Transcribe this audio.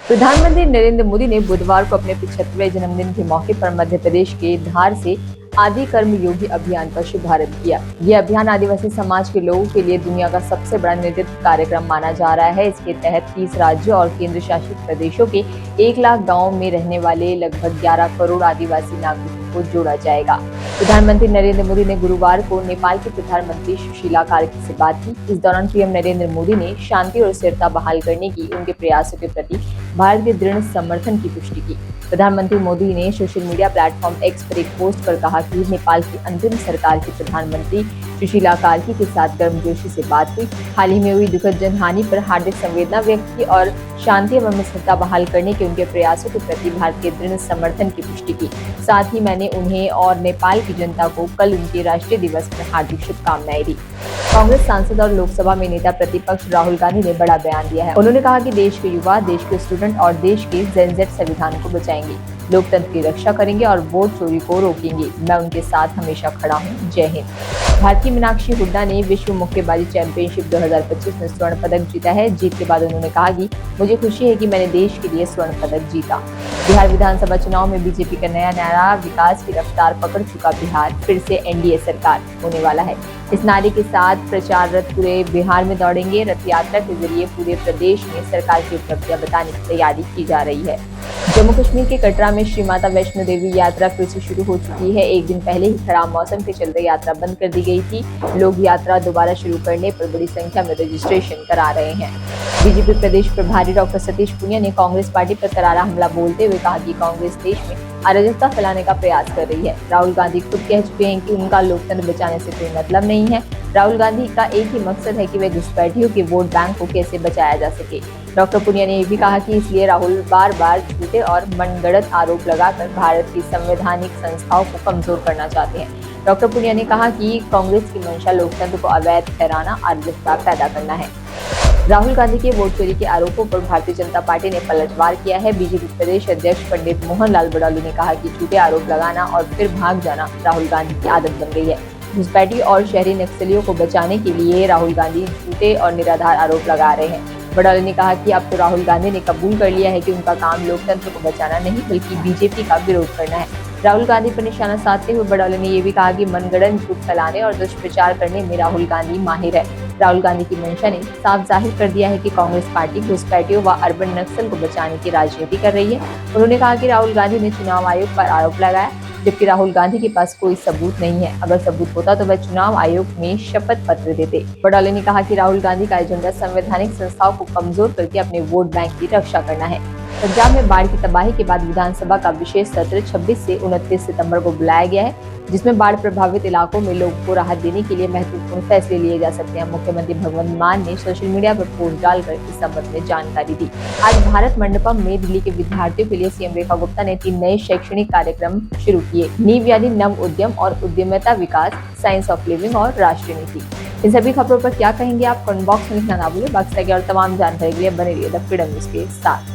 प्रधानमंत्री नरेंद्र मोदी ने बुधवार को अपने 75वें जन्मदिन के मौके पर मध्य प्रदेश के धार से आदि कर्म योगी अभियान का शुभारंभ किया। यह अभियान आदिवासी समाज के लोगों के लिए दुनिया का सबसे बड़ा नेतृत्व कार्यक्रम माना जा रहा है। इसके तहत 30 राज्यों और केंद्र शासित प्रदेशों के 1 लाख गाँवों में रहने वाले लगभग 11 करोड़ आदिवासी नागरिकों को जोड़ा जाएगा। प्रधानमंत्री नरेंद्र मोदी ने गुरुवार को नेपाल के प्रधानमंत्री सुशीला कार्की से बात की। इस दौरान पीएम नरेंद्र मोदी ने शांति और स्थिरता बहाल करने की उनके प्रयासों के प्रति भारत के दृढ़ समर्थन की पुष्टि की। प्रधानमंत्री मोदी ने सोशल मीडिया प्लेटफॉर्म एक्स पर एक पोस्ट पर कहा कि नेपाल की अंतरिम सरकार के प्रधानमंत्री सुशीला कार्की के साथ गर्मजोशी से बात हुई। हाल ही में हुई दुखद जनहानि पर हार्दिक संवेदना व्यक्त की और शांति एवं स्थिरता बहाल करने के उनके प्रयासों के प्रति भारत के दृढ़ समर्थन की पुष्टि की। साथ ही मैंने उन्हें और नेपाल की जनता को कल उनके राष्ट्रीय दिवस पर हार्दिक शुभकामनाएं दी। कांग्रेस सांसद और लोकसभा में नेता प्रतिपक्ष राहुल गांधी ने बड़ा बयान दिया है। उन्होंने कहा कि देश के युवा, देश के स्टूडेंट और देश के जेनजेड संविधान को बचाएंगे, लोकतंत्र की रक्षा करेंगे और वोट चोरी को रोकेंगे। मैं उनके साथ हमेशा खड़ा हूं। जय हिंद। भारतीय मीनाक्षी हुड्डा ने विश्व मुक्केबाजी चैंपियनशिप 2025 में स्वर्ण पदक जीता है। जीत के बाद उन्होंने कहा कि मुझे खुशी है कि मैंने देश के लिए स्वर्ण पदक जीता। बिहार विधानसभा चुनाव में बीजेपी का नया नारा विकास की रफ्तार पकड़ चुका बिहार, फिर से एनडीए सरकार होने वाला है। इस नारे के साथ प्रचार रथ पूरे बिहार में दौड़ेंगे। रथ यात्रा के जरिए पूरे प्रदेश में सरकार की उपलब्धियां बताने की तैयारी की जा रही है। जम्मू कश्मीर के कटरा में श्री माता वैष्णो देवी यात्रा फिर से शुरू हो चुकी है। एक दिन पहले ही खराब मौसम के चलते यात्रा बंद कर दी गई थी। लोग यात्रा दोबारा शुरू करने पर बड़ी संख्या में रजिस्ट्रेशन करा रहे हैं। बीजेपी प्रदेश प्रभारी डॉक्टर सतीश पूनिया ने कांग्रेस पार्टी पर करारा हमला बोलते हुए कहा कि कांग्रेस देश में अराजकता फैलाने का प्रयास कर रही है। राहुल गांधी खुद कह चुके हैं कि उनका लोकतंत्र बचाने से कोई मतलब नहीं है। राहुल गांधी का एक ही मकसद है कि वे घुसपैठियों के वोट बैंक को कैसे बचाया जा सके। डॉक्टर पूनिया ने यह भी कहा कि इसलिए राहुल बार बार झूठे और मनगढ़ंत आरोप लगाकर भारत की संवैधानिक संस्थाओं को कमजोर करना चाहते हैं। डॉक्टर पूनिया ने कहा कि कांग्रेस की मंशा लोकतंत्र को अवैध ठहराना, अराजकता पैदा करना है। राहुल गांधी के वोट चोरी के आरोपों पर भारतीय जनता पार्टी ने पलटवार किया है। बीजेपी प्रदेश अध्यक्ष पंडित मोहन लाल बड़ौली ने कहा कि झूठे आरोप लगाना और फिर भाग जाना राहुल गांधी की आदत बन गई है। घुसपैठी और शहरी नक्सलियों को बचाने के लिए राहुल गांधी झूठे और निराधार आरोप लगा रहे हैं। बड़ौली ने कहा कि अब तो राहुल गांधी ने कबूल कर लिया है कि उनका काम लोकतंत्र को बचाना नहीं बल्कि बीजेपी का विरोध करना है। राहुल गांधी पर निशाना साधते हुए बड़ौली ने यह भी कहा कि मनगढ़ंत झूठ फैलाने और दुष्प्रचार करने में राहुल गांधी माहिर है। राहुल गांधी की मंशा ने साफ जाहिर कर दिया है कि कांग्रेस पार्टी घुसपैठियों व अर्बन नक्सल को बचाने की राजनीति कर रही है। उन्होंने कहा कि राहुल गांधी ने चुनाव आयोग पर आरोप लगाया, जबकि राहुल गांधी के पास कोई सबूत नहीं है। अगर सबूत होता तो वह चुनाव आयोग में शपथ पत्र देते। बड़ौले ने कहा कि राहुल गांधी का एजेंडा संवैधानिक संस्थाओं को कमजोर करके अपने वोट बैंक की रक्षा करना है। पंजाब में बाढ़ की तबाही के बाद विधानसभा का विशेष सत्र 26 से 29 सितंबर को बुलाया गया है, जिसमें बाढ़ प्रभावित इलाकों में लोगों को राहत देने के लिए महत्वपूर्ण फैसले लिए जा सकते हैं। मुख्यमंत्री भगवंत मान ने सोशल मीडिया पर पोस्ट डालकर इस संबंध में जानकारी दी। आज भारत मंडपम में दिल्ली के विद्यार्थियों के लिए सीएम रेखा गुप्ता ने 3 नए शैक्षणिक कार्यक्रम शुरू किए। नींव यानी नव उद्यम और उद्यमिता विकास, साइंस ऑफ लिविंग और राष्ट्रीय नीति। इन सभी खबरों पर क्या कहेंगे आप कमेंट बॉक्स में लिखना ना भूलिए। बाकी और तमाम जानकारी के लिए बने रहिए द फ्रीडम न्यूज़ के साथ।